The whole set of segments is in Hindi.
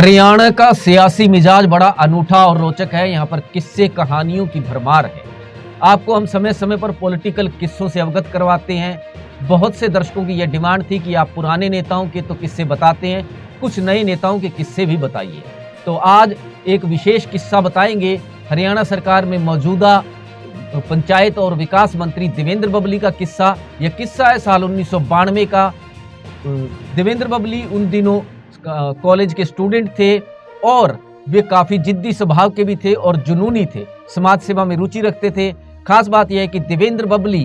हरियाणा का सियासी मिजाज बड़ा अनूठा और रोचक है। यहाँ पर किस्से कहानियों की भरमार है। आपको हम समय समय पर पॉलिटिकल किस्सों से अवगत करवाते हैं। बहुत से दर्शकों की यह डिमांड थी कि आप पुराने नेताओं के तो किस्से बताते हैं, कुछ नए नेताओं के किस्से भी बताइए। तो आज एक विशेष किस्सा बताएंगे हरियाणा सरकार में मौजूदा पंचायत और विकास मंत्री देवेंद्र बबली का किस्सा। यह किस्सा है साल 1992 का। देवेंद्र बबली उन दिनों कॉलेज के स्टूडेंट थे और वे काफी जिद्दी स्वभाव के भी थे और जुनूनी थे, समाज सेवा में रुचि रखते थे। खास बात यह है कि देवेंद्र बबली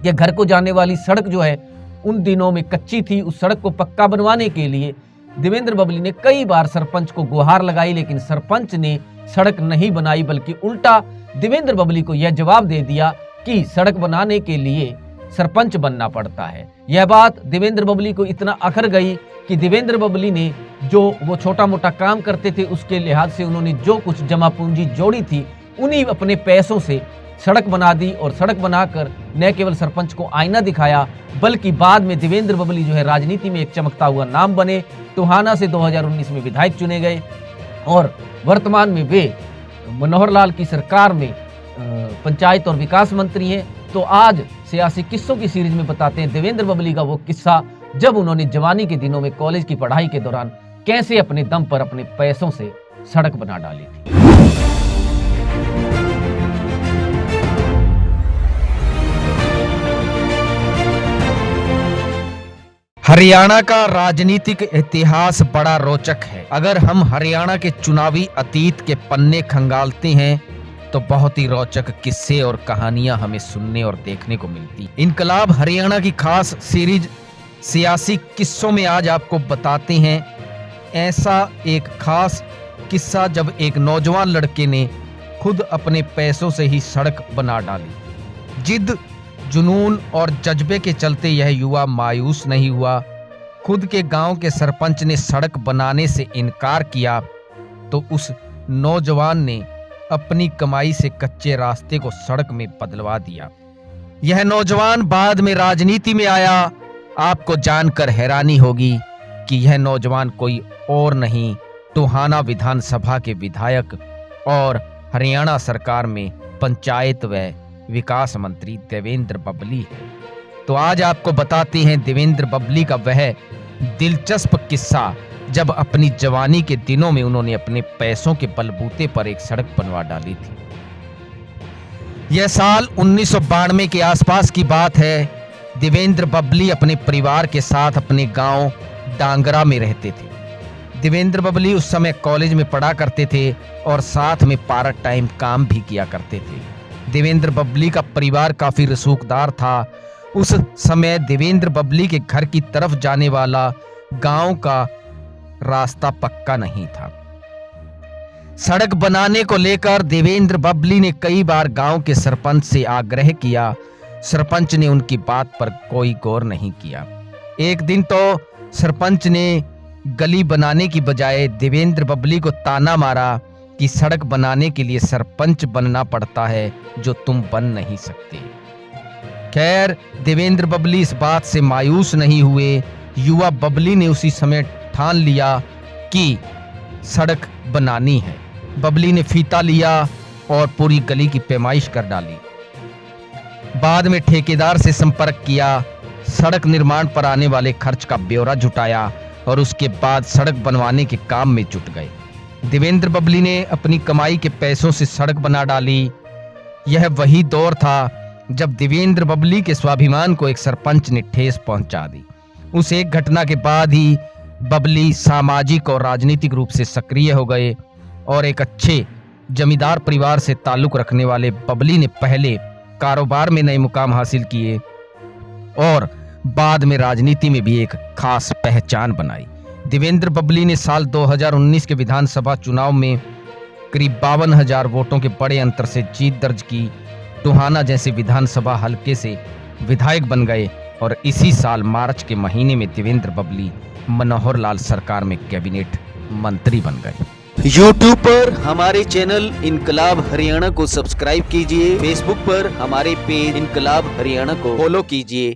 के घर को जाने वाली सड़क जो है उन दिनों में कच्ची थी। उस सड़क को पक्का बनवाने के लिए देवेंद्र बबली ने कई बार सरपंच को गुहार लगाई, लेकिन सरपंच ने सड़क नहीं बनाई, बल्कि उल्टा देवेंद्र बबली को यह जवाब दे दिया कि सड़क बनाने के लिए सरपंच बनना पड़ता है। यह बात देवेंद्र बबली को इतना अखर गई कि देवेंद्र बबली ने जो वो छोटा मोटा काम करते थे उसके लिहाज से उन्होंने जो कुछ जमा पूंजी जोड़ी थी उन्हीं अपने पैसों से सड़क बना दी और सड़क बनाकर न केवल सरपंच को आईना दिखाया, बल्कि बाद में देवेंद्र बबली जो है राजनीति में एक चमकता हुआ नाम बने। टोहाना से 2019 में विधायक चुने गए और वर्तमान में वे मनोहर लाल की सरकार में पंचायत और विकास मंत्री हैं। तो आज सियासी किस्सों की सीरीज में बताते हैं देवेंद्र बबली का वो किस्सा जब उन्होंने जवानी के दिनों में कॉलेज की पढ़ाई के दौरान कैसे अपने दम पर अपने पैसों से सड़क बना डाली थी। हरियाणा का राजनीतिक इतिहास बड़ा रोचक है। अगर हम हरियाणा के चुनावी अतीत के पन्ने खंगालते हैं तो बहुत ही रोचक किस्से और कहानियां हमें सुनने और देखने को मिलती। इनकलाब हरियाणा की खास सीरीज सियासी किस्सों में आज आपको बताते हैं ऐसा एक खास किस्सा जब एक नौजवान लड़के ने खुद अपने पैसों से ही सड़क बना डाली। जिद, जुनून और जज्बे के चलते यह युवा मायूस नहीं हुआ। खुद के गांव के सरपंच ने सड़क बनाने से इनकार किया तो उस नौजवान ने अपनी कमाई से कच्चे रास्ते को सड़क में बदलवा दिया। यह नौजवान बाद में राजनीति में आया। आपको जानकर हैरानी होगी कि यह नौजवान कोई और नहीं, टोहाना विधानसभा के विधायक और हरियाणा सरकार में पंचायत व विकास मंत्री देवेंद्र बबली है। तो आज आपको बताते हैं देवेंद्र बबली का वह दिलचस्प किस्सा जब अपनी जवानी के दिनों में उन्होंने अपने पैसों के बलबूते पर एक सड़क बनवा डाली थी। यह साल 1992 के आसपास की बात है। देवेंद्र बबली अपने परिवार के साथ अपने गांव डांगरा में रहते थे। देवेंद्र बबली उस समय कॉलेज में पढ़ा करते थे और साथ में पार्ट टाइम काम भी किया करते थे। देवेंद्र बबली का परिवार काफी रसूखदार था। उस समय देवेंद्र बबली के घर की तरफ जाने वाला गांव का रास्ता पक्का नहीं था। सड़क बनाने को लेकर देवेंद्र बबली ने कई बार गांव के सरपंच से आग्रह किया। सरपंच ने उनकी बात पर कोई गौर नहीं किया। एक दिन तो सरपंच ने गली बनाने की बजाय देवेंद्र बबली को ताना मारा कि सड़क बनाने के लिए सरपंच बनना पड़ता है जो तुम बन नहीं सकते। खैर, देवेंद्र बबली इस बात से मायूस नहीं हुए। युवा बबली ने उसी समय ठान लिया कि सड़क बनानी है। बबली ने फीता लिया और पूरी गली की पैमाइश कर डाली। बाद में ठेकेदार से संपर्क किया, सड़क निर्माण पर आने वाले खर्च का ब्यौरा जुटाया और उसके बाद सड़क बनवाने के काम में जुट गए। देवेंद्र बबली ने अपनी कमाई के पैसों से सड़क बना डाली। यह वही दौर था जब देवेंद्र बबली के स्वाभिमान को एक सरपंच ने ठेस पहुंचा दी। उस एक घटना के बाद ही बबली सामाजिक और राजनीतिक रूप से सक्रिय हो गए और एक अच्छे जमींदार परिवार से ताल्लुक रखने वाले बबली ने पहले कारोबार में नए मुकाम हासिल किए और बाद में राजनीति में भी एक खास पहचान बनाई। देवेंद्र बबली ने साल 2019 के विधानसभा चुनाव में करीब 52,000 वोटों के बड़े अंतर से जीत दर्ज की। टोहाना जैसे विधानसभा हलके से विधायक बन गए और इसी साल मार्च के महीने में देवेंद्र बबली मनोहर लाल सरकार में कैबिनेट मंत्री बन गए। YouTube पर हमारे चैनल इनकलाब हरियाणा को सब्सक्राइब कीजिए। Facebook पर हमारे पेज इनकलाब हरियाणा को फॉलो कीजिए।